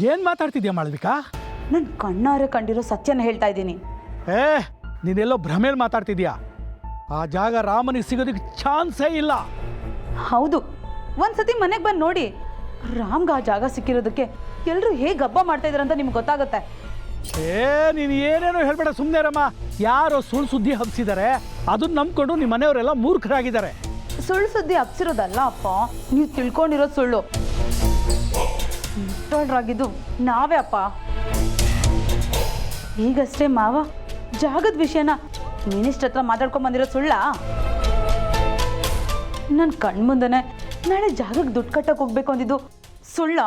ಏನು ಮಾತಾಡ್ತಿದ್ಯಾ ಮಾಳವಿಕಾ? ನನ್ನ ಕಣ್ಣಾರೆ ಕಂಡಿರೋ ಸತ್ಯನ ಹೇಳ್ತಾ ಇದ್ದೀನಿ. ನೀನೆಲ್ಲೋ ಭ್ರಮೇಲಿ ಮಾತಾಡ್ತಿದ್ಯಾ. ಆ ಜಾಗ ರಾಮನಿಗೆ ಸಿಗೋದಕ್ಕೆ ಚಾನ್ಸೇ ಇಲ್ಲ. ಹೌದು, ಒಂದ್ಸತಿ ಮನೆಗೆ ಬಂದು ನೋಡಿ. ರಾಮ್ಗೆ ಆ ಜಾಗ ಸಿಕ್ಕಿರೋದಕ್ಕೆ ಎಲ್ಲರೂ ಹೇಗೆ ಹಬ್ಬ ಮಾಡ್ತಾ ಇದಾರೆ ಅಂತ ನಿಮ್ಗೆ ಗೊತ್ತಾಗುತ್ತೆ. ನೀನು ಏನೇನೋ ಹೇಳ್ಬೇಡ, ಸುಮ್ಮನೆ ರಮ್ಮ. ಯಾರೋ ಸುಳ್ಳು ಸುದ್ದಿ ಹಬ್ಸಿದ್ದಾರೆ, ಅದನ್ನ ನಂಬ್ಕೊಂಡು ನಿಮ್ಮ ಮನೆಯವರೆಲ್ಲ ಮೂರ್ಖರಾಗಿದ್ದಾರೆ. ಸುಳ್ಳು ಸುದ್ದಿ ಹಬ್ಸಿರೋದಲ್ಲ ಅಪ್ಪ, ನೀವು ತಿಳ್ಕೊಂಡಿರೋದು ಸುಳ್ಳು. ಮುಟ್ಟೋಳ್ರಾಗಿದ್ದು ನಾವೇ ಅಪ್ಪ. ಈಗಷ್ಟೇ ಮಾವ ಜಾಗದ ವಿಷಯನ ಮಿನಿಸ್ಟರ್ ಹತ್ರ ಮಾತಾಡ್ಕೊಂಡು ಬಂದಿರೋ ಸುಳ್ಳ? ನನ್ನ ಕಣ್ಮುಂದನೆ ನಾಳೆ ಜಾಗಕ್ಕೆ ದುಡ್ಡು ಕಟ್ಟಕ್ಕೆ ಹೋಗ್ಬೇಕು ಅಂದಿದ್ದು ಸುಳ್ಳ?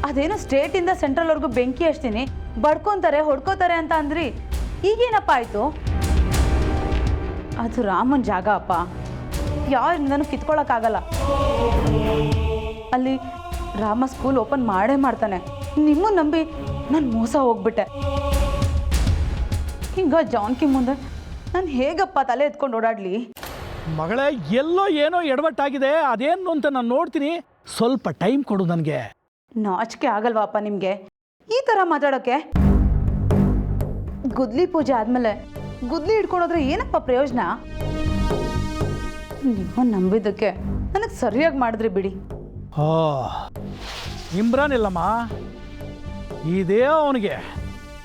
ಅದೇನೋ ಸ್ಟೇಟಿಂದ ಸೆಂಟ್ರಲ್ವರೆಗೂ ಬೆಂಕಿ ಹಚ್ತೀನಿ, ಬಡ್ಕೊತಾರೆ ಹೊಡ್ಕೋತಾರೆ ಅಂತ ಅಂದ್ರಿ. ಈಗೇನಪ್ಪ ಆಯಿತು? ಅದು ರಾಮನ ಜಾಗ ಅಪ್ಪ, ಯಾರಿಂದನೂ ಕಿತ್ಕೊಳ್ಳೋಕ್ಕಾಗಲ್ಲ. ಅಲ್ಲಿ ರಾಮ ಸ್ಕೂಲ್ ಓಪನ್ ಮಾಡೇ ಮಾಡ್ತಾನೆ. ನಿಮ್ಮನ್ನು ನಂಬಿ ನಾನು ಮೋಸ ಹೋಗ್ಬಿಟ್ಟೆ. ಹಿಂಗ ಜಾನ್ಕಿ ಮುಂದೆ ನಾನು ಹೇಗಪ್ಪ ತಲೆ ಎತ್ಕೊಂಡು ಓಡಾಡಲಿ? ಮಗಳೇ, ಎಲ್ಲೋ ಏನೋ ಎಡವಟ್ಟಾಗಿದೆ, ಅದೇನು ಅಂತ ನಾನು ನೋಡ್ತೀನಿ. ಸ್ವಲ್ಪ ಟೈಮ್ ಕೊಡು ನನಗೆ. ನಾಚಿಕೆ ಆಗಲ್ವಾಪ್ಪ ನಿಮಗೆ ಈ ಥರ ಮಾತಾಡೋಕ್ಕೆ? ಗುದ್ಲಿ ಪೂಜೆ ಆದಮೇಲೆ ಗುದ್ಲಿ ಹಿಡ್ಕೊಂಡೋದ್ರೆ ಏನಪ್ಪ ಪ್ರಯೋಜನ? ನಿಮ್ಮನ್ನು ನಂಬಿದ್ದಕ್ಕೆ ನನಗೆ ಸರಿಯಾಗಿ ಮಾಡಿದ್ರಿ ಬಿಡಿ. ಇಮ್ರಾನ್ ಇಲ್ಲಮ್ಮ, ಇದೇ ಅವನಿಗೆ.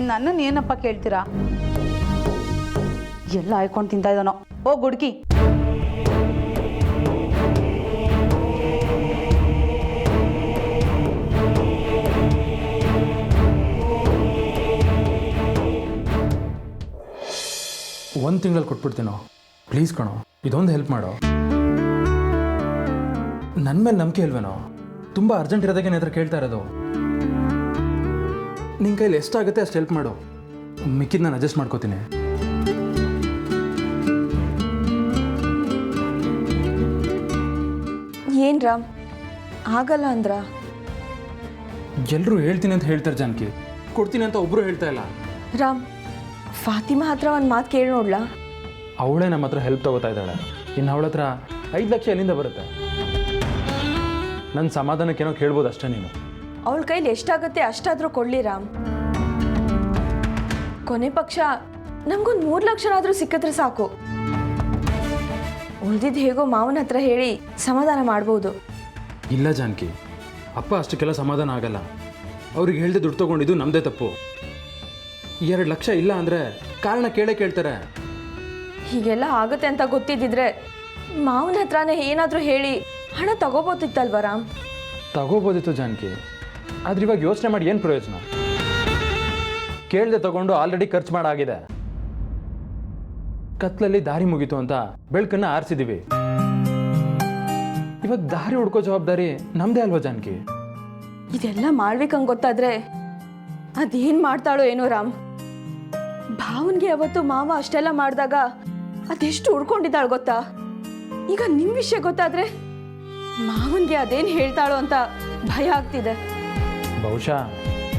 ನನ್ನನ್ನು ಏನಪ್ಪ ಕೇಳ್ತೀರಾ? ಎಲ್ಲ ಆಯ್ಕೊಂಡು ತಿಂತಾ ಇದ್ದಾನೋ. ಓ ಗುಡ್ಕಿ, ಒಂದು ತಿಂಗಳಲ್ಲಿ ಕೊಟ್ಬಿಡ್ತೀನೋ, ಪ್ಲೀಸ್ ಕಣೋ, ಇದೊಂದು ಹೆಲ್ಪ್ ಮಾಡೋ. ನನ್ನ ಮೇಲೆ ನಂಬಿಕೆ ಇಲ್ವೇನೋ? ತುಂಬ ಅರ್ಜೆಂಟ್ ಇರೋದಕ್ಕೆ ನನ್ನ ಹತ್ರ ಕೇಳ್ತಾ ಇರೋದು. ನಿನ್ನ ಕೈಲಿ ಎಷ್ಟಾಗುತ್ತೆ ಅಷ್ಟು ಹೆಲ್ಪ್ ಮಾಡು, ಮಿಕ್ಕಿದ್ದು ನಾನು ಅಡ್ಜಸ್ಟ್ ಮಾಡ್ಕೋತೀನಿ. ಏನು ರಾಮ್, ಆಗಲ್ಲ ಅಂದ್ರ? ಎಲ್ಲರೂ ಹೇಳ್ತೀನಿ ಅಂತ ಹೇಳ್ತಾರೆ ಜಾನಕಿ, ಕೊಡ್ತೀನಿ ಅಂತ ಒಬ್ಬರು ಹೇಳ್ತಾ ಇಲ್ಲ. ರಾಮ್, ಫಾತಿಮಾ ಹತ್ರ ಒಂದು ಮಾತು ಕೇಳಿ ನೋಡ್ಲಾ? ಅವಳೇ ನಮ್ಮ ಹತ್ರ ಹೆಲ್ಪ್ ತಗೋತಾ ಇದ್ದಾಳೆ. ಇನ್ನು ಅವಳ ಹತ್ರ 5 ಲಕ್ಷ ಎಲ್ಲಿಂದ ಬರುತ್ತೆ? ನನ್ನ ಸಮಾಧಾನಕ್ಕೇನೋ ಕೇಳ್ಬೋದು ಅಷ್ಟೇ. ನೀನು ಅವಳ ಕೈಲಿ ಎಷ್ಟಾಗುತ್ತೆ ಅಷ್ಟಾದರೂ ಕೊಡಲಿ ರಾಮ್. ಕೊನೆ ಪಕ್ಷ ನಮಗೊಂದು 3 ಲಕ್ಷನಾದರೂ ಸಿಕ್ಕಿದ್ರೆ ಸಾಕು. ಉಳಿದಿದ್ದು ಹೇಗೋ ಮಾವನ ಹತ್ರ ಹೇಳಿ ಸಮಾಧಾನ ಮಾಡ್ಬೋದು. ಇಲ್ಲ ಜಾನಕಿ, ಅಪ್ಪ ಅಷ್ಟಕ್ಕೆಲ್ಲ ಸಮಾಧಾನ ಆಗಲ್ಲ. ಅವ್ರಿಗೆ ಹೇಳ್ದೆ ದುಡ್ಡು ತೊಗೊಂಡಿದ್ದು ನಮ್ಮದೇ ತಪ್ಪು. 2 ಲಕ್ಷ ಇಲ್ಲ ಅಂದರೆ ಕಾರಣ ಕೇಳ್ತಾರೆ. ಹೀಗೆಲ್ಲ ಆಗುತ್ತೆ ಅಂತ ಗೊತ್ತಿದ್ದಿದ್ರೆ ಮಾವನ ಹತ್ರನೇ ಏನಾದರೂ ಹೇಳಿ ಹಣ ತಗೋಬೋದಿತ್ತಲ್ವ ರಾಮ್? ತಗೋಬೋದಿತ್ತು ಜಾನಕಿ, ಆದ್ರೆ ಇವಾಗ ಯೋಚನೆ ಮಾಡಿ ಏನು ಪ್ರಯೋಜನ? ಕೇಳ್ದೆ ತಗೊಂಡು ಆಲ್ರೆಡಿ ಖರ್ಚು ಮಾಡಾಗಿದೆ. ಕತ್ಲಲ್ಲಿ ದಾರಿ ಮುಗೀತು ಅಂತ ಬೆಳಕನ್ನ ಆರಿಸಿದೀವಿ. ಇವಾಗ ದಾರಿ ಹುಡ್ಕೋ ಜವಾಬ್ದಾರಿ ನಮ್ದೇ ಅಲ್ವಾ ಜಾನಕಿ? ಇದೆಲ್ಲ ಮಾಡ್ಬೇಕಂಗೆ ಗೊತ್ತಾದ್ರೆ ಅದೇನು ಮಾಡ್ತಾಳೋ ಏನೋ ರಾಮ್. ಭಾವನ್ಗೆ ಅವತ್ತು ಮಾವ ಅಷ್ಟೆಲ್ಲ ಮಾಡಿದಾಗ ಅದೆಷ್ಟು ಉಡ್ಕೊಂಡಿದ್ದಾಳು ಗೊತ್ತಾ? ಈಗ ನಿಮ್ಮ ವಿಷಯ ಗೊತ್ತಾದ್ರೆ ಮಾವನ್ಗೆ ಅದೇನು ಹೇಳ್ತಾಳೋ ಅಂತ ಭಯ ಆಗ್ತಿದೆ. ಬಹುಶಃ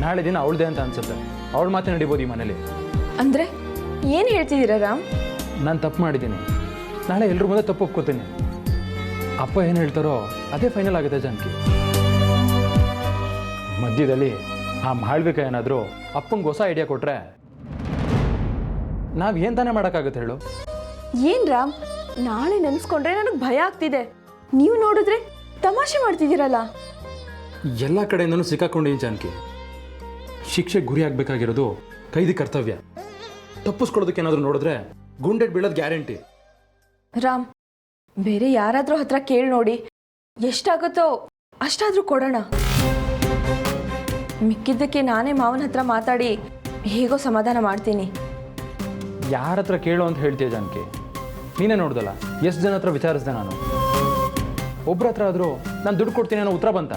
ನಾಳೆ ದಿನ ಅವಳದೇ ಅಂತ ಅನ್ಸುತ್ತೆ. ಅವಳ ಮಾತೇ ನಡಿಬೋದು ಈ ಮನೇಲಿ. ಅಂದ್ರೆ ಏನು ಹೇಳ್ತಿದ್ದೀರಾ ರಾಮ್? ನಾನು ತಪ್ಪು ಮಾಡಿದ್ದೀನಿ, ನಾಳೆ ಎಲ್ರ ಮುಂದೆ ತಪ್ಪು ಒಪ್ಕೋತೀನಿ. ಅಪ್ಪ ಏನು ಹೇಳ್ತಾರೋ ಅದೇ ಫೈನಲ್ ಆಗುತ್ತೆ ಜಾನಕಿ. ಮಧ್ಯದಲ್ಲಿ ಆ ಮಾಳ್ವಿಕ ಏನಾದರೂ ಅಪ್ಪಂಗೆ ಹೊಸ ಐಡಿಯಾ ಕೊಟ್ರೆ ನಾವು ಏನು ತಾನೇ ಮಾಡೋಕ್ಕಾಗುತ್ತೆ ಹೇಳು? ಏನು ರಾಮ್, ನಾಳೆ ನೆನೆಸ್ಕೊಂಡ್ರೆ ನನಗೆ ಭಯ ಆಗ್ತಿದೆ. ನೀವು ನೋಡಿದ್ರೆ ತಮಾಷೆ ಮಾಡ್ತಿದ್ದೀರಲ್ಲ. ಎಲ್ಲ ಕಡೆಯಿಂದನೂ ಸಿಕ್ಕಾಕೊಂಡಿದ್ದೀನಿ ಜಾನಕಿ. ಶಿಕ್ಷೆಗೆ ಗುರಿ ಆಗಬೇಕಾಗಿರೋದು ಕೈದಿ ಕರ್ತವ್ಯ. ತಪ್ಪಿಸ್ಕೊಡೋದಕ್ಕೆ ಏನಾದರೂ ನೋಡಿದ್ರೆ ಗುಂಡೆಟ್ ಬೀಳೋದು ಗ್ಯಾರಂಟಿ. ರಾಮ್, ಬೇರೆ ಯಾರಾದರೂ ಹತ್ರ ಕೇಳಿ ನೋಡಿ, ಎಷ್ಟಾಗುತ್ತೋ ಅಷ್ಟಾದರೂ ಕೊಡೋಣ. ಮಿಕ್ಕಿದ್ದಕ್ಕೆ ನಾನೇ ಮಾವನ ಹತ್ರ ಮಾತಾಡಿ ಹೇಗೋ ಸಮಾಧಾನ ಮಾಡ್ತೀನಿ. ಯಾರ ಹತ್ರ ಕೇಳು ಅಂತ ಹೇಳ್ತೀಯ ಜಾನಕಿ? ನೀನೇ ನೋಡ್ದಲ್ಲ ಎಷ್ಟು ಜನ ಹತ್ರ ವಿಚಾರಿಸಿದೆ ನಾನು. ಒಬ್ಬರ ಹತ್ರ ಆದರೂ ನಾನು ದುಡ್ಡು ಕೊಡ್ತೀನಿ ಅನ್ನೋ ಉತ್ತರ ಬಂತ?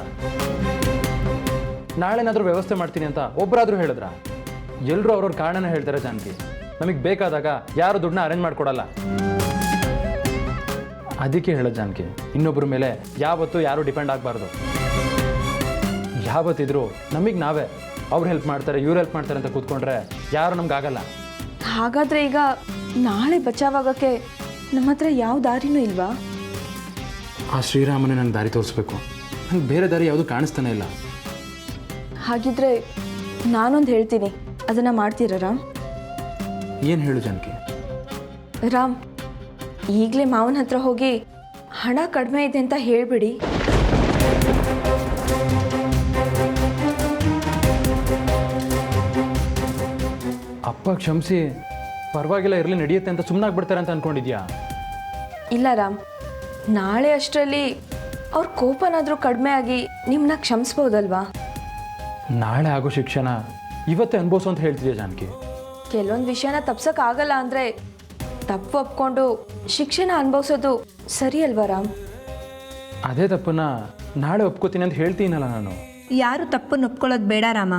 ನಾಳೆನಾದರೂ ವ್ಯವಸ್ಥೆ ಮಾಡ್ತೀನಿ ಅಂತ ಒಬ್ಬರಾದರೂ ಹೇಳಿದ್ರ? ಎಲ್ಲರೂ ಅವ್ರವ್ರ ಕಾರಣನೇ ಹೇಳ್ತಾರೆ ಜಾನಕಿ. ನಮಗೆ ಬೇಕಾದಾಗ ಯಾರು ದುಡ್ಡನ್ನ ಅರೇಂಜ್ ಮಾಡಿಕೊಡಲ್ಲ. ಅದಕ್ಕೆ ಹೇಳೋದು ಜಾನಕಿ, ಇನ್ನೊಬ್ಬರ ಮೇಲೆ ಯಾವತ್ತೂ ಯಾರೂ ಡಿಪೆಂಡ್ ಆಗಬಾರ್ದು. ಯಾವತ್ತಿದ್ರು ನಮಗೆ ನಾವೇ. ಅವ್ರು ಹೆಲ್ಪ್ ಮಾಡ್ತಾರೆ, ಇವ್ರು ಹೆಲ್ಪ್ ಮಾಡ್ತಾರೆ ಅಂತ ಕೂತ್ಕೊಂಡ್ರೆ ಯಾರು ನಮ್ಗಾಗಲ್ಲ. ಹಾಗಾದರೆ ಈಗ ನಾಳೆ ಬಚಾವಾಗೋಕ್ಕೆ ನಮ್ಮ ಹತ್ರ ಯಾವ ದಾರಿನೂ ಇಲ್ವಾ? ಆ ಶ್ರೀರಾಮನೇ ನನಗೆ ದಾರಿ ತೋರಿಸ್ಬೇಕು. ನಂಗೆ ಬೇರೆ ದಾರಿ ಯಾವುದು ಕಾಣಿಸ್ತಾನೆ ಇಲ್ಲ. ಹಾಗಿದ್ರೆ ನಾನೊಂದು ಹೇಳ್ತೀನಿ, ಅದನ್ನು ಮಾಡ್ತೀರಾ ರಾಮ್? ಏನು ಹೇಳು ಜಾನಕಿ? ರಾಮ್, ಈಗಲೇ ಮಾವನ ಹತ್ರ ಹೋಗಿ ಹಣ ಕಡಿಮೆ ಇದೆ ಅಂತ ಹೇಳಿಬಿಡಿ. ಅಪ್ಪ ಕ್ಷಮಿಸಿ, ಪರವಾಗಿಲ್ಲ ಇರಲಿ, ನಡೆಯುತ್ತೆ ಅಂತ ಸುಮ್ಮನಾಗ್ಬಿಡ್ತಾರೆ ಅಂತ ಅಂದ್ಕೊಂಡಿದ್ಯಾ? ಇಲ್ಲ ರಾಮ್, ನಾಳೆ ಅಷ್ಟರಲ್ಲಿ ಅವ್ರ ಕೋಪನಾದರೂ ಕಡಿಮೆ ಆಗಿ ನಿಮ್ಮನ್ನ ಕ್ಷಮಿಸ್ಬೋದಲ್ವಾ? ನಾಳೆ ಆಗೋ ಶಿಕ್ಷಣ ಇವತ್ತೇ ಅನುಭವಿಸು ಅಂತ ಹೇಳ್ತಿದ್ಯಾ ಜಾನಕಿ? ಕೆಲವೊಂದು ವಿಷಯನ ತಪ್ಸೋಕ್ಕಾಗಲ್ಲ ಅಂದರೆ ತಪ್ಪು ಒಪ್ಕೊಂಡು ಶಿಕ್ಷಣ ಅನುಭವಿಸೋದು ಸರಿ ಅಲ್ವಾ ರಾಮ್? ಅದೇ ತಪ್ಪನ್ನ ನಾಳೆ ಒಪ್ಕೋತೀನಿ ಅಂತ ಹೇಳ್ತೀನಲ್ಲ ನಾನು. ಯಾರು ತಪ್ಪನ್ನು ಒಪ್ಕೊಳ್ಳೋದು ಬೇಡ ರಾಮ.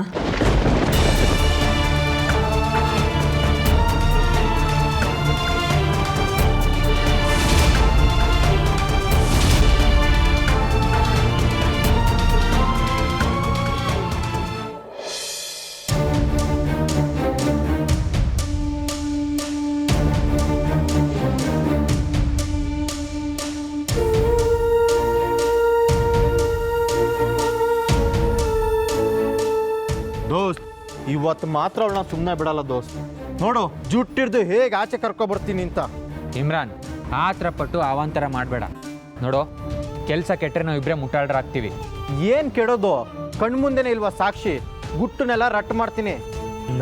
ದೋಸ್ತ್, ಇವತ್ತು ಮಾತ್ರ ಅವಳನ್ನ ಸುಮ್ಮನೆ ಬಿಡಲ್ಲ ದೋಸ್ತ್. ನೋಡು, ಜುಟ್ಟಿಡ್ದು ಹೇಗೆ ಆಚೆ ಕರ್ಕೊಬರ್ತೀನಿ ಅಂತ. ಇಮ್ರಾನ್, ಆತರ ಪಟ್ಟು ಅವಾಂತರ ಮಾಡಬೇಡ. ನೋಡು, ಕೆಲಸ ಕೆಟ್ಟರೆ ನಾವು ಇಬ್ಬರೇ ಮುಟ್ಟಾಳ್ರಾಗ್ತೀವಿ. ಏನು ಕೆಡೋದು? ಕಣ್ಮುಂದೆನೇ ಇಲ್ವಾ ಸಾಕ್ಷಿ? ಗುಟ್ಟನೆಲ್ಲ ರಟ್ಟು ಮಾಡ್ತೀನಿ.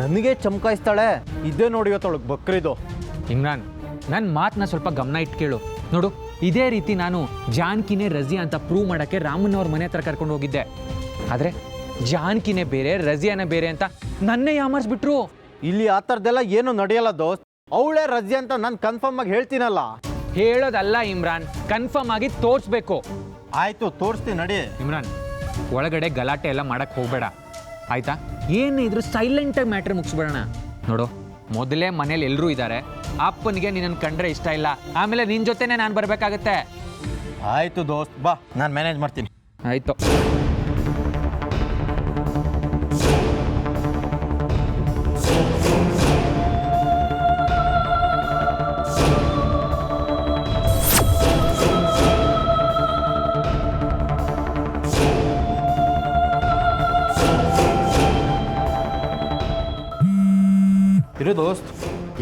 ನನಗೆ ಚಮಕಾಯಿಸ್ತಾಳೆ. ಇದೇ ನೋಡಿ ಇವತ್ತೊಳಗೆ ಬಕ್ರಿದು. ಇಮ್ರಾನ್, ನನ್ನ ಮಾತನ್ನ ಸ್ವಲ್ಪ ಗಮನ ಇಟ್ಟು ಕೇಳು. ನೋಡು, ಇದೇ ರೀತಿ ನಾನು ಜಾನ್ಕಿನೇ ರಜಿಯಾ ಅಂತ ಪ್ರೂವ್ ಮಾಡೋಕ್ಕೆ ರಾಮನವ್ರ ಮನೆ ಹತ್ರ ಕರ್ಕೊಂಡು ಹೋಗಿದ್ದೆ. ಆದರೆ ಜಾನ್ಕಿನೇ ಬೇರೆ, ರಜಿಯಾನೇ ಬೇರೆ ಅಂತ ನನ್ನೇ ಯಾಮರ್ಸ್ಬಿಟ್ರು. ಇಲ್ಲಿ ಆ ಥರದ್ದೆಲ್ಲ ಏನು ನಡೆಯಲ್ಲ ದೋಸ್ತ್. ಅವಳೇ ರಜೆ ಅಂತ ನಾನು ಕನ್ಫರ್ಮ್ ಆಗಿ ಹೇಳ್ತೀನಲ್ಲ. ಹೇಳೋದಲ್ಲ ಇಮ್ರಾನ್, ಕನ್ಫರ್ಮ್ ಆಗಿ ತೋರಿಸ್ಬೇಕು. ಆಯಿತು, ತೋರಿಸ್ತೀನಿ ನಡಿ. ಇಮ್ರಾನ್, ಒಳಗಡೆ ಗಲಾಟೆ ಎಲ್ಲ ಮಾಡಕ್ಕೆ ಹೋಗಬೇಡ, ಆಯ್ತಾ? ಏನೇ ಇದ್ರು ಸೈಲೆಂಟಾಗಿ ಮ್ಯಾಟ್ರ್ ಮುಗಿಸ್ಬಿಡೋಣ. ನೋಡು, ಮೊದಲೇ ಮನೇಲಿ ಎಲ್ಲರೂ ಇದ್ದಾರೆ. ಅಪ್ಪನಿಗೆ ನಿನ್ನನ್ನು ಕಂಡ್ರೆ ಇಷ್ಟ ಇಲ್ಲ. ಆಮೇಲೆ ನಿನ್ನ ಜೊತೆನೇ ನಾನು ಬರಬೇಕಾಗತ್ತೆ. ಆಯಿತು ದೋಸ್ತ್, ಬಾ, ನಾನು ಮ್ಯಾನೇಜ್ ಮಾಡ್ತೀನಿ. ಆಯಿತು. ಇರು ದೋಸ್ತ್,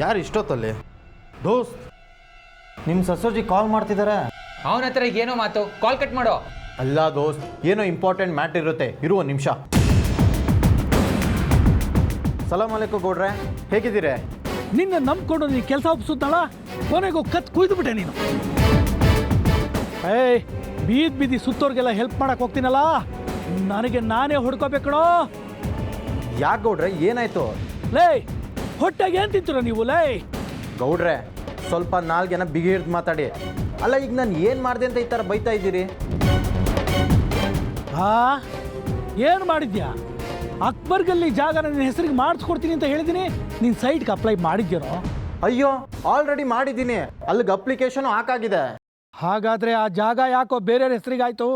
ಯಾರು ಇಷ್ಟೊತ್ತಲ್ಲಿ? ದೋಸ್ತ್, ನಿಮ್ಮ ಸಸೋಜಿ ಕಾಲ್ ಮಾಡ್ತಿದ್ದಾರೆ. ಅವನ ಹತ್ರ ಈಗ ಏನೋ ಮಾತು, ಕಾಲ್ ಕಟ್ ಮಾಡೋ. ಅಲ್ಲ ದೋಸ್ತ್, ಏನೋ ಇಂಪಾರ್ಟೆಂಟ್ ಮ್ಯಾಟರ್ ಇರುತ್ತೆ. ಇರು ಒಂದು ನಿಮಿಷ. ಸಲಾಮ್ ಅಲೈಕು ಗೌಡ್ರೆ, ಹೇಗಿದ್ದೀರಿ? ನಿನ್ನ ನಂಬ್ಕೊಂಡು ನೀನು ಕೆಲಸ ಒಪ್ಪಿಸುತ್ತಲ್ಲ, ಕೊನೆಗೂ ಕತ್ ಕುಯ್ದುಬಿಟ್ಟೆ ನೀನು. ಏಯ್, ಬೀದಿ ಸುತ್ತೋರ್ಗೆಲ್ಲ ಹೆಲ್ಪ್ ಮಾಡಕ್ಕೆ ಹೋಗ್ತೀನಲ್ಲ, ನನಗೆ ನಾನೇ ಹುಡ್ಕೋಬೇಕಣೋ. ಯಾಕೆ ಗೌಡ್ರೆ, ಏನಾಯ್ತು? ಲೇ, ಹೊಟ್ಟೆಗೆ ಏನು ತಿಂತೀರ ನೀವು? ಲೇ ಗೌಡ್ರೆ, ಸ್ವಲ್ಪ ನಾಲ್ಗೆನ ಬಿಗಿ ಹಿಡ್ದು ಮಾತಾಡಿ. ಅಲ್ಲ, ಈಗ ನಾನು ಏನು ಮಾಡಿದೆ ಅಂತ ಈ ಥರ ಬೈತಾ ಇದ್ದೀರಿ? ಏನು ಮಾಡಿದ್ಯಾ? ಅಕ್ಬರ್ಗಲ್ಲಿ ಜಾಗ ನನ್ನ ಹೆಸರಿಗೆ ಮಾಡಿಸ್ಕೊಡ್ತೀನಿ ಅಂತ ಹೇಳಿದ್ದೀನಿ. ನೀನು ಸೈಟ್ಗೆ ಅಪ್ಲೈ ಮಾಡಿದ್ಯೇನೋ? ಅಯ್ಯೋ, ಆಲ್ರೆಡಿ ಮಾಡಿದ್ದೀನಿ. ಅಲ್ಲಿಗೆ ಅಪ್ಲಿಕೇಶನ್ ಹಾಕಾಗಿದೆ. ಹಾಗಾದ್ರೆ ಆ ಜಾಗ ಯಾಕೋ ಬೇರೆಯವ್ರ ಹೆಸರಿಗಾಯ್ತು?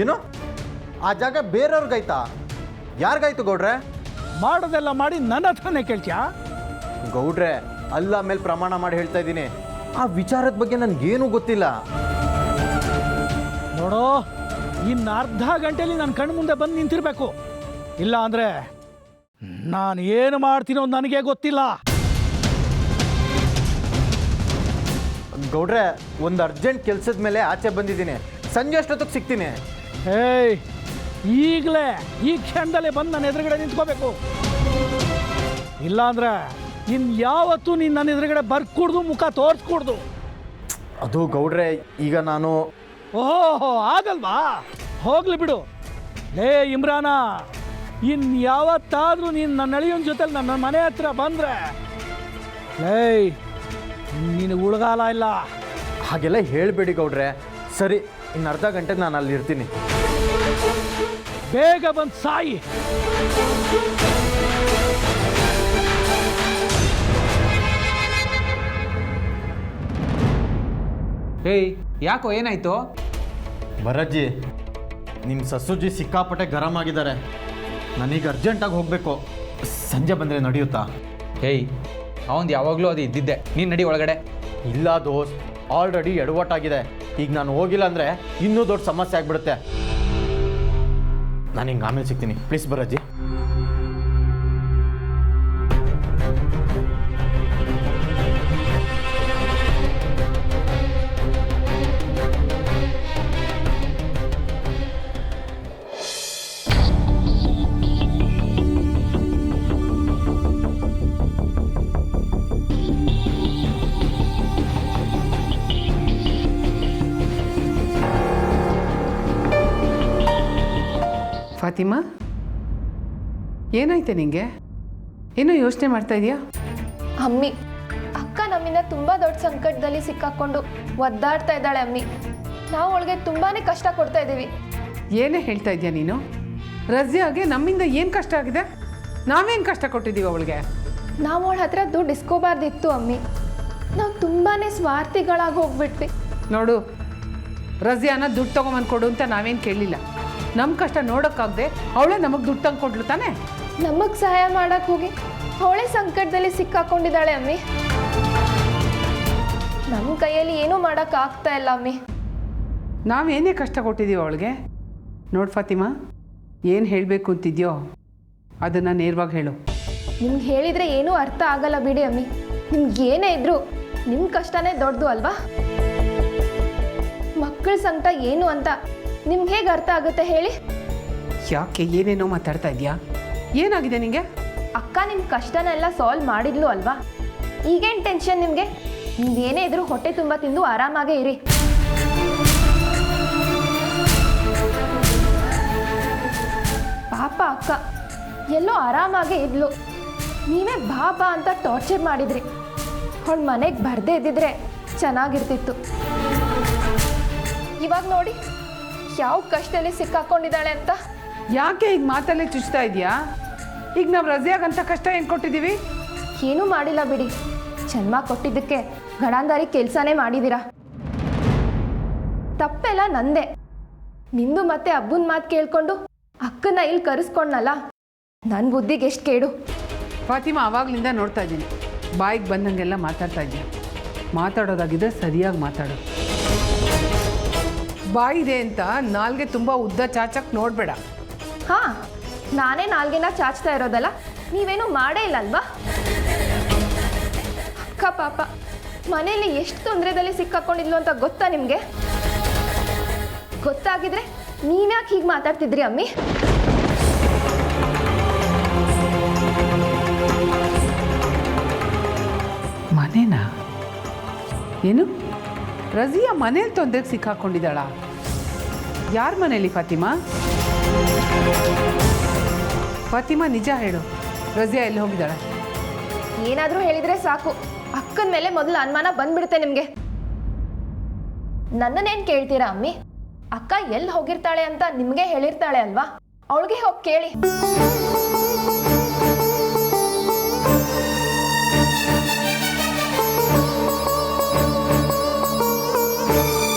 ಏನು? ಆ ಜಾಗ ಬೇರೆಯವ್ರಿಗಾಯ್ತಾ? ಯಾರಿಗಾಯ್ತು ಗೌಡ್ರೆ? ಮಾಡೋದೆಲ್ಲ ಮಾಡಿ ನನ್ನ ಹತ್ರನೇ ಕೇಳ್ತೀಯಾ? ಗೌಡ್ರೆ, ಅಲ್ಲ ಮೇಲೆ ಪ್ರಮಾಣ ಮಾಡಿ ಹೇಳ್ತಾ ಇದ್ದೀನಿ, ಆ ವಿಚಾರದ ಬಗ್ಗೆ ನನಗೇನು ಗೊತ್ತಿಲ್ಲ. ನೋಡೋ, ಇನ್ನು ಅರ್ಧ ಗಂಟೆಲಿ ನನ್ನ ಕಣ್ಣು ಮುಂದೆ ಬಂದು ನಿಂತಿರ್ಬೇಕು. ಇಲ್ಲ ಅಂದ್ರೆ ನಾನು ಏನು ಮಾಡ್ತೀನೋ ನನಗೆ ಗೊತ್ತಿಲ್ಲ. ಗೌಡ್ರೆ, ಒಂದು ಅರ್ಜೆಂಟ್ ಕೆಲಸದ ಮೇಲೆ ಆಚೆ ಬಂದಿದ್ದೀನಿ. ಸಂಜೆ ಅಷ್ಟೊತ್ತಿಗೆ ಸಿಗ್ತೀನಿ. ಏಯ್, ಈಗಲೇ ಈ ಕ್ಷಣದಲ್ಲೇ ಬಂದು ನನ್ನ ಎದುರುಗಡೆ ನಿಂತ್ಕೋಬೇಕು. ಇಲ್ಲಾಂದ್ರೆ ಇನ್ಯಾವತ್ತೂ ನೀನು ನನ್ನ ಎದುರುಗಡೆ ಬರ್ಕೂಡ್ದು, ಮುಖ ತೋರಿಸ್ಕೂಡ್ದು. ಅದು ಗೌಡ್ರೆ, ಈಗ ನಾನು... ಓಹೋ, ಆಗಲ್ವಾ? ಹೋಗ್ಲಿ ಬಿಡು. ಲೇ ಇಮ್ರಾನ, ಇನ್ಯಾವತ್ತಾದ್ರೂ ನೀನು ನನ್ನ ಅಳಿಯನ ಜೊತೆಲಿ ನನ್ನ ಮನೆ ಹತ್ರ ಬಂದರೆ, ಲೇ, ನೀನು ಉಳ್ಗಾಲ ಇಲ್ಲ. ಹಾಗೆಲ್ಲ ಹೇಳಬೇಡಿ ಗೌಡ್ರೆ. ಸರಿ, ಇನ್ನು ಅರ್ಧ ಗಂಟೆಗೆ ನಾನು ಅಲ್ಲಿ ಇರ್ತೀನಿ. ಬೇಗ ಬಂದು ಸಾಯಿ. ಏಯ್, ಯಾಕೋ ಏನಾಯ್ತು? ಭರಜ್ಜಿ, ನಿಮ್ಮ ಸಸುಜಿ ಸಿಕ್ಕಾಪಟ್ಟೆ ಗರಂ ಆಗಿದ್ದಾರೆ. ನನಗೆ ಅರ್ಜೆಂಟಾಗಿ ಹೋಗಬೇಕು. ಸಂಜೆ ಬಂದರೆ ನಡೆಯುತ್ತಾ? ಏಯ್, ಅವನು ಯಾವಾಗಲೂ ಅದು ಇದ್ದಿದ್ದೆ. ನೀನು ನಡಿ ಒಳಗಡೆ. ಇಲ್ಲ ದೋಸ್ತ್, ಆಲ್ರೆಡಿ ಎಡವಟ್ಟಾಗಿದೆ. ಈಗ ನಾನು ಹೋಗಿಲ್ಲ ಅಂದರೆ ಇನ್ನೂ ದೊಡ್ಡ ಸಮಸ್ಯೆ ಆಗಿಬಿಡುತ್ತೆ. ನಾನು ಹಿಂಗೆ ಆಮೇಲೆ ಸಿಗ್ತೀನಿ, ಪ್ಲೀಸ್ ಬರಜ್ಜಿ. ಫಾತಿಮಾ, ಏನಾಯ್ತೆ ನಿಂಗೆ? ಏನೋ ಯೋಚನೆ ಮಾಡ್ತಾ ಇದೆಯಾ? ಅಮ್ಮಿ, ಅಕ್ಕ ನಮ್ಮಿಂದ ತುಂಬ ದೊಡ್ಡ ಸಂಕಟದಲ್ಲಿ ಸಿಕ್ಕಾಕೊಂಡು ಒದ್ದಾಡ್ತಾ ಇದ್ದಾಳೆ ಅಮ್ಮಿ. ನಾವು ಅವಳಿಗೆ ತುಂಬಾ ಕಷ್ಟ ಕೊಡ್ತಾ ಇದ್ದೀವಿ. ಏನೇ ಹೇಳ್ತಾ ಇದೆಯಾ ನೀನು? ರಜಿಯಾಗೆ ನಮ್ಮಿಂದ ಏನು ಕಷ್ಟ ಆಗಿದೆ? ನಾವೇನು ಕಷ್ಟ ಕೊಟ್ಟಿದ್ದೀವಿ ಅವಳಿಗೆ? ನಾವು ಅವಳ ಹತ್ರ ದುಡ್ಡು ಇಸ್ಕೋಬಾರ್ದಿತ್ತು ಅಮ್ಮಿ. ನಾವು ತುಂಬಾ ಸ್ವಾರ್ಥಿಗಳಾಗಿ ಹೋಗ್ಬಿಟ್ವಿ. ನೋಡು, ರಜಿಯಾನ ದುಡ್ಡು ತೊಗೊಂಬಂದು ಕೊಡು ಅಂತ ನಾವೇನು ಕೇಳಲಿಲ್ಲ. ನಮ್ಮ ಕಷ್ಟ ನೋಡೋಕ್ಕಾಗದೆ ಅವಳೇ ನಮಗೆ ದುಡ್ಡು ತಂದು ಕೊಡ್ಲು ತಾನೆ. ನಮಗೆ ಸಹಾಯ ಮಾಡಕ್ಕೆ ಹೋಗಿ ಅವಳೇ ಸಂಕಟದಲ್ಲಿ ಸಿಕ್ಕಾಕೊಂಡಿದ್ದಾಳೆ ಅಮ್ಮಿ. ನಮ್ಮ ಕೈಯಲ್ಲಿ ಏನೂ ಮಾಡೋಕ್ಕಾಗ್ತಾ ಇಲ್ಲ ಅಮ್ಮಿ. ನಾವೇನೇ ಕಷ್ಟ ಕೊಟ್ಟಿದ್ದೀವಿ ಅವಳಿಗೆ? ನೋಡು ಫಾತಿಮಾ, ಏನು ಹೇಳಬೇಕು ಅಂತಿದ್ಯೋ ಅದನ್ನು ನೇರವಾಗಿ ಹೇಳು. ನಿಮ್ಗೆ ಹೇಳಿದರೆ ಏನೂ ಅರ್ಥ ಆಗಲ್ಲ ಬಿಡಿ ಅಮ್ಮಿ. ನಿಮ್ಗೆ ಏನೇ ಇದ್ರೂ ನಿಮ್ಮ ಕಷ್ಟನೇ ದೊಡ್ಡದು ಅಲ್ವಾ? ಮಕ್ಕಳ ಸಂಕಟ ಏನು ಅಂತ ನಿಮ್ಗೆ ಹೇಗೆ ಅರ್ಥ ಆಗುತ್ತೆ ಹೇಳಿ? ಯಾಕೆ ಏನೇನೋ ಮಾತಾಡ್ತಾ ಇದೆಯಾ? ಏನಾಗಿದೆ ನಿಮಗೆ? ಅಕ್ಕ ನಿಮ್ಮ ಕಷ್ಟನೆಲ್ಲ ಸಾಲ್ವ್ ಮಾಡಿದ್ಲು ಅಲ್ವಾ? ಈಗೇನು ಟೆನ್ಷನ್ ನಿಮಗೆ? ನೀವೇನೇ ಇದ್ರೂ ಹೊಟ್ಟೆ ತುಂಬ ತಿಂದು ಆರಾಮಾಗೇ ಇರಿ. ಪಾಪ ಅಕ್ಕ ಎಲ್ಲೋ ಆರಾಮಾಗೇ ಇದ್ಲು. ನೀವೇ ಬಾ ಅಂತ ಟಾರ್ಚರ್ ಮಾಡಿದ್ರಿ. ಅವಳ ಮನೆಗೆ ಬರದೇ ಇದ್ದಿದ್ರೆ ಚೆನ್ನಾಗಿರ್ತಿತ್ತು. ಇವಾಗ ನೋಡಿ ಯಾವ ಕಷ್ಟದಲ್ಲಿ ಸಿಕ್ಕಾಕೊಂಡಿದ್ದಾಳೆ ಅಂತ. ಯಾಕೆ ಈಗ ಮಾತಲ್ಲೇ ಚುಚ್ತಾ ಇದೆಯಾ? ಈಗ ನಾವು ರಜೆಯಾಗಂತ ಕಷ್ಟ ಏನು ಕೊಟ್ಟಿದ್ದೀವಿ? ಏನೂ ಮಾಡಿಲ್ಲ ಬಿಡಿ. ಜನ್ಮ ಕೊಟ್ಟಿದ್ದಕ್ಕೆ ಗಡಾಂಧಾರಿ ಕೆಲಸನೇ ಮಾಡಿದ್ದೀರಾ. ತಪ್ಪೆಲ್ಲ ನಂದೆ. ನಿಂದು ಮತ್ತೆ ಅಬ್ಬನ ಮಾತು ಕೇಳ್ಕೊಂಡು ಅಕ್ಕನ ಇಲ್ಲಿ ಕರೆಸ್ಕೊಂಡಲ್ಲ, ನನ್ನ ಬುದ್ಧಿಗೆ ಎಷ್ಟು ಕೇಡು. ಫಾತಿಮಾ, ಆವಾಗಲಿಂದ ನೋಡ್ತಾ ಇದ್ದೀನಿ ಬಾಯಿಗೆ ಬಂದಂಗೆಲ್ಲ ಮಾತಾಡ್ತಾ ಇದೆಯಾ. ಮಾತಾಡೋದಾಗಿದ್ದರೆ ಸರಿಯಾಗಿ ಮಾತಾಡು. ಬಾಯಿದೆ ಅಂತ ನಾಲ್ಗೆ ತುಂಬ ಉದ್ದ ಚಾಚಕ್ಕೆ ನೋಡಬೇಡ. ಹಾಂ, ನಾನೇ ನಾಲ್ಗೆನ ಚಾಚ್ತಾ ಇರೋದಲ್ಲ, ನೀವೇನು ಮಾಡೇ ಇಲ್ಲ ಅಲ್ವಾ? ಅಕ್ಕ ಪಾಪ ಮನೆಯಲ್ಲಿ ಎಷ್ಟು ತೊಂದರೆದಲ್ಲಿ ಸಿಕ್ಕಾಕೊಂಡಿದ್ಲು ಅಂತ ಗೊತ್ತಾ ನಿಮಗೆ? ಗೊತ್ತಾಗಿದ್ರೆ ನೀವ್ಯಾಕೆ ಹೀಗೆ ಮಾತಾಡ್ತಿದ್ರಿ ಅಮ್ಮಿ? ಮನೇನಾ? ಏನು, ರಜಿಯಾ ಮನೇಲಿ ತೊಂದರೆಗೆ ಸಿಕ್ಕಾಕೊಂಡಿದ್ದಾಳ? ಯಾರ ಮನೇಲಿ ಫಾತಿಮಾ? ಫಾತಿಮಾ, ನಿಜ ಹೇಳು, ರಜಿಯಾ ಎಲ್ಲಿ ಹೋಗಿದ್ದಾಳೆ? ಏನಾದರೂ ಹೇಳಿದರೆ ಸಾಕು, ಅಕ್ಕನ ಮೇಲೆ ಮೊದಲು ಅನುಮಾನ ಬಂದ್ಬಿಡುತ್ತೆ ನಿಮಗೆ. ನನ್ನನ್ನೇನು ಕೇಳ್ತೀರಾ ಅಮ್ಮಿ? ಅಕ್ಕ ಎಲ್ಲಿ ಹೋಗಿರ್ತಾಳೆ ಅಂತ ನಿಮಗೆ ಹೇಳಿರ್ತಾಳೆ ಅಲ್ವಾ? ಅವಳಿಗೆ ಹೋಗಿ ಕೇಳಿ.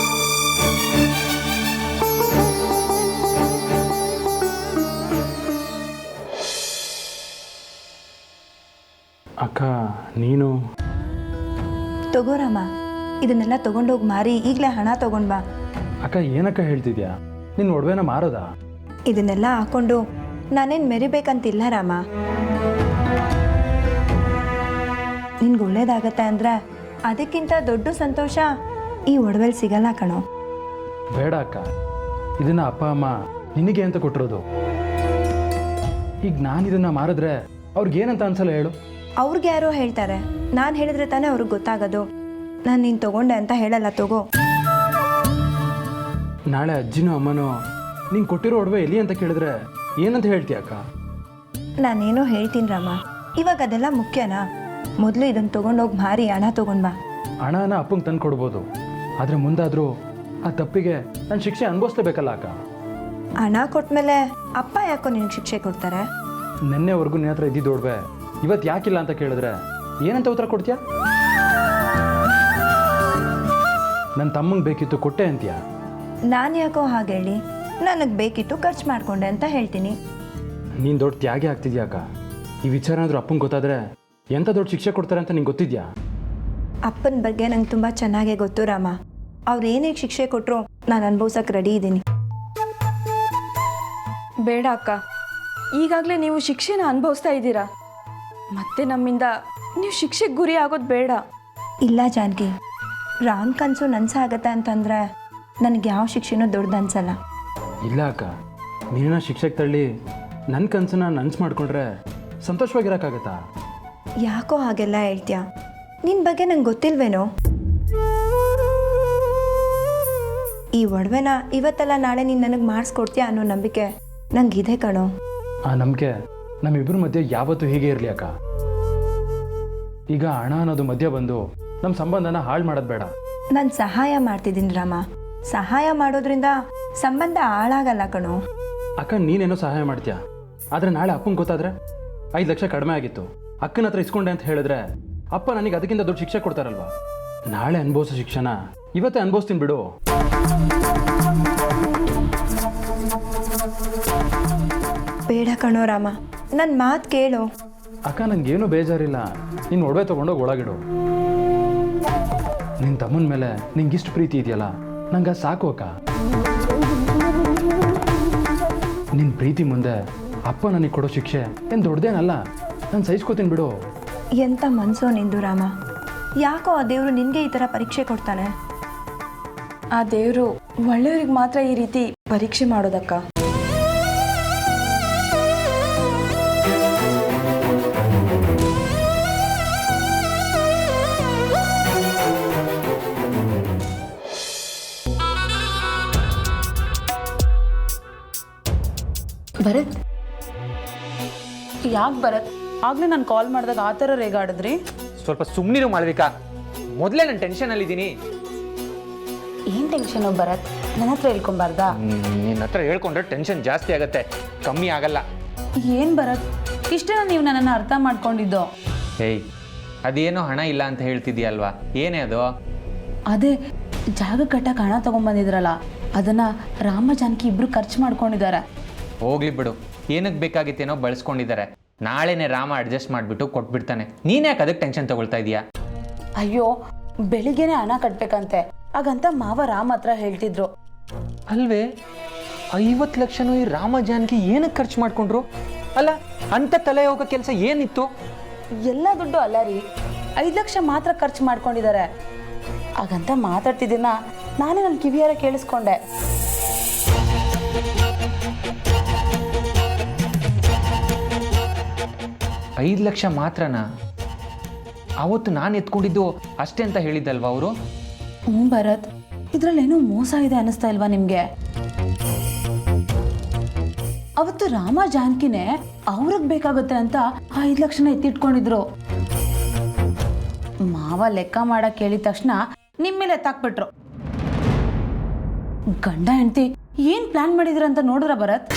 ಅಕ್ಕ, ನೀನು ತಗೋರಾಮ, ಇದನ್ನೆಲ್ಲ ತಗೊಂಡೋಗಿ ಮಾರಿ ಈಗಲೇ ಹಣ ತಗೊಂಡ್ ಬಾ. ಅಕ್ಕ, ಏನಕ್ಕ ಹೇಳ್ತಿದ್ಯಾ? ನಿನ್ನ ಒಡವೆನ ಮಾರೋದಾ? ಇದನ್ನೆಲ್ಲ ಹಾಕೊಂಡು ನಾನೇನು ಮೆರಿಬೇಕಂತಿಲ್ಲ ರಾಮ. ನಿನ್ಗೆ ಒಳ್ಳೇದಾಗತ್ತೆ ಅಂದ್ರೆ ಅದಕ್ಕಿಂತ ದೊಡ್ಡ ಸಂತೋಷ ಈ ಒಡವೆಲ್ ಸಿಗಲ್ಲ ಕಣೋ. ಬೇಡ ಅಕ್ಕ, ಇದನ್ನ ಅಪ್ಪ ಅಮ್ಮ ನಿನಗೆ ಅಂತ ಕೊಟ್ಟಿರೋದು. ಈಗ ನಾನು ಇದನ್ನ ಮಾರಿದ್ರೆ ಅವ್ರಿಗೇನಂತ ಅನ್ಸಲ್ಲ ಹೇಳು? ಅವ್ರಿಗೆ ಯಾರೋ ಹೇಳ್ತಾರೆ, ನಾನು ಹೇಳಿದ್ರೆ ತಾನೇ ಅವ್ರಿಗೆ ಗೊತ್ತಾಗೋದು. ನಾನು ನೀನು ತಗೊಂಡೆ ಅಂತ ಹೇಳಲ್ಲ, ತಗೋ. ನಾಳೆ ಅಜ್ಜಿನೋ ಅಮ್ಮನೋ ನಿಂಗೆ ಕೊಟ್ಟಿರೋ ಒಡವೆ ಎಲ್ಲಿ ಅಂತ ಕೇಳಿದ್ರೆ ಏನಂತ ಹೇಳ್ತೀಯ ಅಕ್ಕ? ನಾನೇನೋ ಹೇಳ್ತೀನಿ ರಾಮ, ಇವಾಗ ಅದೆಲ್ಲ ಮುಖ್ಯನಾ? ಮೊದಲು ಇದನ್ನು ತೊಗೊಂಡೋಗಿ ಮಾರಿ ಹಣ ತೊಗೊಂಡು ಬಾ. ಹಣನ ಅಪ್ಪಂಗೆ ತಂದು ಕೊಡ್ಬೋದು, ಆದರೆ ಮುಂದಾದರೂ ಆ ತಪ್ಪಿಗೆ ನಾನು ಶಿಕ್ಷೆ ಅನುಭವಿಸ್ಲೇಬೇಕಲ್ಲ ಅಕ್ಕ? ಹಣ ಕೊಟ್ಮೇಲೆ ಅಪ್ಪ ಯಾಕೋ ನಿನಗೆ ಶಿಕ್ಷೆ ಕೊಡ್ತಾರೆ? ನೆನ್ನೆವರೆಗೂ ನಿನ್ನ ಹತ್ರ ಇದ್ದಿದ್ದು ಒಡವೆ ಇವತ್ತು ಯಾಕಿಲ್ಲ ಅಂತ ಕೇಳಿದ್ರೆ ಏನಂತ ಉತ್ತರ ಕೊಡ್ತೀಯ? ನನ್ನ ತಮ್ಮಂಗೆ ಬೇಕಿತ್ತು ಕೊಟ್ಟೆ ಅಂತೀಯ. ನಾನು ಯಾಕೋ ಹಾಗೆ ಹೇಳಿ, ನನಗೆ ಬೇಕಿತ್ತು ಖರ್ಚು ಮಾಡಿಕೊಂಡೆ ಅಂತ ಹೇಳ್ತೀನಿ. ನೀನು ದೊಡ್ಡ ತ್ಯಾಗಿ ಆಗ್ತಿದ್ಯಾ ಅಕ್ಕ. ಈ ವಿಚಾರ ಏನಾದರೂ ಅಪ್ಪಂಗೆ ಗೊತ್ತಾದರೆ ಎಂಥ ದೊಡ್ಡ ಶಿಕ್ಷೆ ಕೊಡ್ತಾರೆ ಅಂತ ನಿಂಗೆ ಗೊತ್ತಿದ್ಯಾ? ಅಪ್ಪನ ಬಗ್ಗೆ ನಂಗೆ ತುಂಬ ಚೆನ್ನಾಗೇ ಗೊತ್ತು ರಾಮ. ಅವ್ರು ಏನೇ ಶಿಕ್ಷೆ ಕೊಟ್ಟರು ನಾನು ಅನುಭವ್ಸಕ್ಕೆ ರೆಡಿ ಇದ್ದೀನಿ. ಬೇಡ ಅಕ್ಕ, ಈಗಾಗಲೇ ನೀವು ಶಿಕ್ಷೆನ ಅನುಭವಿಸ್ತಾ ಇದ್ದೀರಾ. ಮತ್ತೆ ನಮ್ಮಿಂದ ನೀವು ಶಿಕ್ಷೆಗೆ ಗುರಿ ಆಗೋದು ಬೇಡ. ಇಲ್ಲ ಜಾನಕಿ, ರಾಮ್ ಕನಸು ನನಸಾಗತ್ತೆ ಅಂತಂದರೆ ನನಗೆ ಯಾವ ಶಿಕ್ಷೆನೂ ದೊಡ್ಡದು ಅನ್ಸಲ್ಲ. ಇಲ್ಲ ಅಕ್ಕ, ನೀನ ಶಿಕ್ಷೆಗೆ ತಳ್ಳಿ ನನ್ನ ಕನಸನ್ನ ನನಸು ಮಾಡಿಕೊಂಡ್ರೆ ಸಂತೋಷವಾಗಿರೋಕ್ಕಾಗತ್ತಾ? ಯಾಕೋ ಹಾಗೆಲ್ಲ ಹೇಳ್ತೀಯ? ನಿನ್ನ ಬಗ್ಗೆ ನಂಗೆ ಗೊತ್ತಿಲ್ವೇನೋ? ಈ ಒಡವೆನ ಇವತ್ತೆಲ್ಲ ನಾಳೆ ನೀನು ನನಗೆ ಮಾಡಿಸ್ಕೊಡ್ತೀಯ ಅನ್ನೋ ನಂಬಿಕೆ ನಂಗಿದೆ ಕಣೋ. ಆ ನಂಬಿಕೆ ನಮ್ಮಿಬ್ಬರ ಮಧ್ಯೆ ಯಾವತ್ತೂ ಹೀಗೆ ಇರಲಿ ಅಕ್ಕ. ಈಗ ಹಣ ಅನ್ನೋದು ಮಧ್ಯೆ ಬಂದು ನಮ್ಮ ಸಂಬಂಧನ ಹಾಳು ಮಾಡೋದು ಬೇಡ. ನಾನು ಸಹಾಯ ಮಾಡ್ತಿದ್ದೀನಿ ರಾಮ. ಸಹಾಯ ಮಾಡೋದ್ರಿಂದ ಸಂಬಂಧ ಹಾಳಾಗಲ್ಲ ಕಣೋ. ಅಕ್ಕ, ನೀನೇನೋ ಸಹಾಯ ಮಾಡ್ತೀಯ, ಆದರೆ ನಾಳೆ ಅಪ್ಪಂಗೆ ಗೊತ್ತಾದರೆ 5 ಲಕ್ಷ ಕಡಿಮೆ ಆಗಿತ್ತು, ಅಕ್ಕನ ಹತ್ರ ಇಸ್ಕೊಂಡೆ ಅಂತ ಹೇಳಿದ್ರೆ ಅಪ್ಪ ನನಗೆ ಅದಕ್ಕಿಂತ ದೊಡ್ಡ ಶಿಕ್ಷೆ ಕೊಡ್ತಾರಲ್ವಾ? ನಾಳೆ ಅನುಭವಿಸೋ ಶಿಕ್ಷೆನ ಇವತ್ತೇ ಅನುಭವಿಸ್ತೀನಿ ಬಿಡು. ಬೇಡ ಕಣೋ ರಾಮ, ನನ್ನ ಮಾತು ಕೇಳು. ಅಕ್ಕ, ನನಗೇನು ಬೇಜಾರಿಲ್ಲ. ನೀನು ಒಡವೆ ತೊಗೊಂಡೋಗಿ ಒಳಗಿಡು. ನಿನ್ನ ತಮ್ಮನ ಮೇಲೆ ನಿಂಗಿಷ್ಟು ಪ್ರೀತಿ ಇದೆಯಲ್ಲ, ನಂಗೆ ಸಾಕು ಅಕ್ಕ. ನಿನ್ನ ಪ್ರೀತಿ ಮುಂದೆ ಅಪ್ಪ ನನಗೆ ಕೊಡೋ ಶಿಕ್ಷೆ ಏನು ದೊಡ್ಡದೇನಲ್ಲ. ನಾನು ಸಹಿಸ್ಕೋತೀನಿ ಬಿಡು. ಎಂಥ ಮನಸ್ಸೋ ನಿಂದು ರಾಮ. ಯಾಕೋ ಆ ದೇವರು ನಿನಗೆ ಈ ಥರ ಪರೀಕ್ಷೆ ಕೊಡ್ತಾನೆ? ಆ ದೇವರು ಒಳ್ಳೆಯವ್ರಿಗೆ ಮಾತ್ರ ಈ ರೀತಿ ಪರೀಕ್ಷೆ ಮಾಡೋದಕ್ಕ. ಭರತ್, ಯಾಕೆ ಭರತ್? ಆಗಲೇ ನಾನು ಕಾಲ್ ಮಾಡಿದಾಗ ಆ ಥರ ರೇಗಾಡಿದ್ರಿ? ಸ್ವಲ್ಪ ಸುಮ್ಮನಿರು ಮಾಳವಿಕಾ, ಮೊದಲೇ ನಾನು ಟೆನ್ಷನಲ್ಲಿದ್ದೀನಿ. ಏನು ಟೆನ್ಷನು ಭರತ್? ನನ್ನ ಹತ್ರ ಹೇಳ್ಕೊಂಬಾರ್ದಾ? ನಿನ್ನ ಹತ್ರ ಹೇಳ್ಕೊಂಡ್ರೆ ಟೆನ್ಷನ್ ಜಾಸ್ತಿ ಆಗತ್ತೆ, ಕಮ್ಮಿ ಆಗಲ್ಲ. ಏನು ಭರತ್, ಇಷ್ಟೇ ನೀವು ನನ್ನನ್ನು ಅರ್ಥ ಮಾಡ್ಕೊಂಡಿದ್ದು? ಹೇಯ್, ಅದೇನೋ ಹಣ ಇಲ್ಲ ಅಂತ ಹೇಳ್ತಿದ್ಯಲ್ವಾ, ಏನೇ ಅದು? ಅದೇ ಜಾಗ ಕಟ್ಟಕ್ಕೆ ಹಣ ತೊಗೊಂಬಂದಿದ್ರಲ್ಲ, ಅದನ್ನು ರಾಮ ಜಾನಕಿ ಇಬ್ಬರು ಖರ್ಚು ಮಾಡ್ಕೊಂಡಿದ್ದಾರೆ. ಹೋಗ್ಲಿ ಬಿಡು, ಏನಕ್ಕೆ ಬೇಕಾಗಿತ್ತೇನೋ ಬಳಸ್ಕೊಂಡಿದ್ದಾರೆ. ನಾಳೆನೇ ರಾಮ ಅಡ್ಜಸ್ಟ್ ಮಾಡಿಬಿಟ್ಟು ಕೊಟ್ಬಿಡ್ತಾನೆ. ನೀನು ಯಾಕೆ ಅದಕ್ಕೆ ಟೆನ್ಷನ್ ತಗೊಳ್ತಾ ಇದೀಯಾ? ಅಯ್ಯೋ, ಬೆಳಿಗ್ಗೆನೆ ಹಣ ಕಟ್ಟಬೇಕಂತೆ, ಹಾಗಂತ ಮಾವ ರಾಮ ಹತ್ರ ಹೇಳ್ತಿದ್ರು. ಅಲ್ವೇ, 50 ಲಕ್ಷನೂ ಈ ರಾಮ ಜಾನಕಿ ಏನಕ್ಕೆ ಖರ್ಚು ಮಾಡ್ಕೊಂಡ್ರು? ಅಲ್ಲ, ಅಂತ ತಲೆ ಹೋಗೋ ಕೆಲಸ ಏನಿತ್ತು? ಎಲ್ಲ ದುಡ್ಡು ಅಲ್ಲ ರೀ, 5 ಲಕ್ಷ ಮಾತ್ರ ಖರ್ಚು ಮಾಡ್ಕೊಂಡಿದ್ದಾರೆ. ಹಾಗಂತ ಮಾತಾಡ್ತಿದ್ದೀನ ನಾನೇ ನನ್ನ ಕಿವಿಯಾರ ಕೇಳಿಸ್ಕೊಂಡೆ. ಐದು ಲಕ್ಷ ಮಾತ್ರನಾ? ಅವತ್ತು ನಾನು ಎತ್ಕೊಂಡಿದ್ದು ಅಷ್ಟೇ ಅಂತ ಹೇಳಿದ್ದಲ್ವಾ ಅವರು? ಭರತ್, ಇದ್ರಲ್ಲೇನೋ ಮೋಸ ಇದೆ ಅನ್ನಿಸ್ತಾ ಇಲ್ವಾ ನಿಮಗೆ? ಅವತ್ತು ರಾಮ ಜಾನಕಿನೇ ಅವ್ರಿಗೆ ಬೇಕಾಗುತ್ತೆ ಅಂತ 5 ಲಕ್ಷನ ಎತ್ತಿಟ್ಕೊಂಡಿದ್ರು. ಮಾವ ಲೆಕ್ಕ ಮಾಡಕ್ ಕೇಳಿದ ತಕ್ಷಣ ನಿಮ್ಮ ಮೇಲೆ ಎತ್ತಾಕ್ಬಿಟ್ರು. ಗಂಡ ಹೆಂಡತಿ ಏನ್ ಪ್ಲಾನ್ ಮಾಡಿದ್ರ ಅಂತ ನೋಡ್ರ ಭರತ್?